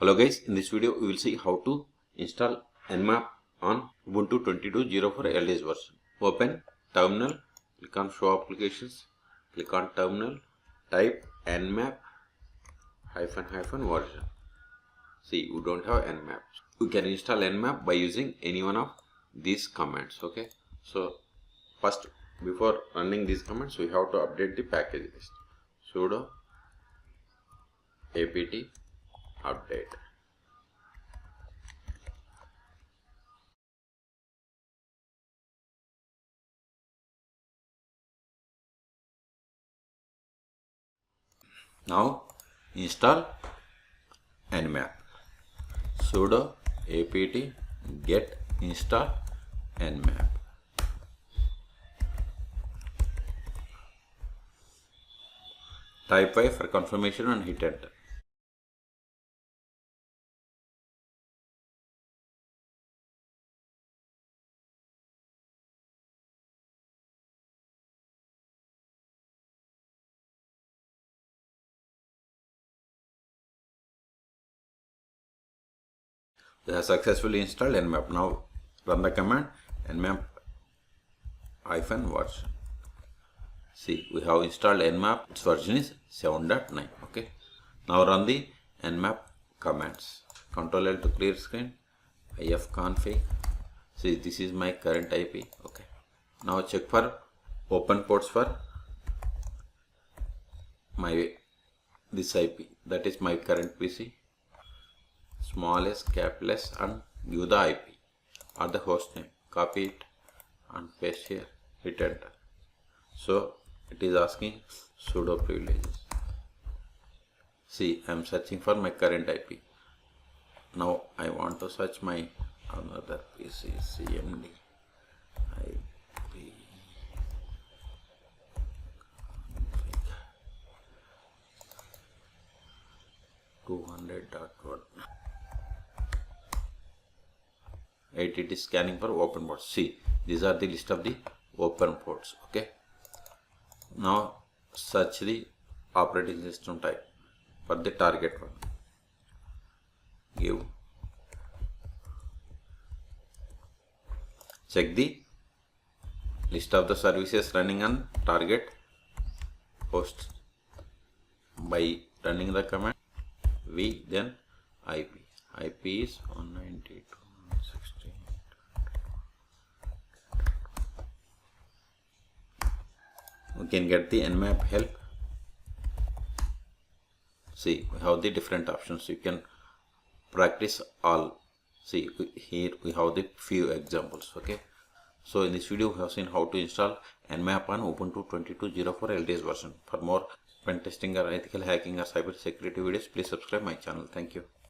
Hello guys, in this video we will see how to install Nmap on Ubuntu 22.04 LTS version. Open terminal, click on show applications, click on terminal, type Nmap --version. See, we don't have Nmap. We can install Nmap by using any one of these commands. Okay, so first, before running these commands, we have to update the package list. Sudo apt update. Now install Nmap. Sudo apt get install Nmap. Type Y for confirmation and hit enter. We have successfully installed Nmap. Now run the command nmap -version. See, we have installed Nmap. Its version is 7.9. Okay. Now run the Nmap commands. Ctrl L to clear screen. ifconfig. See, this is my current IP. Okay. Now check for open ports for this IP. That is my current PC. Small s, capital S, and give the IP or the host name. Copy it and paste here. Hit enter. So it is asking sudo privileges. See, I am searching for my current IP. Now I want to search my another PC. cmd IP 200.1. It is scanning for open ports. See, these are the list of the open ports. Okay. Now search the operating system type for the target one. Check the list of the services running on target host by running the command v then IP. IP is 192.168. We can get the Nmap help. See, we have the different options. You can practice all. See, here we have the few examples. Okay. So in this video we have seen how to install Nmap on Ubuntu 22.04 LTS version. For more pen testing or ethical hacking or cyber security videos, please subscribe my channel. Thank you.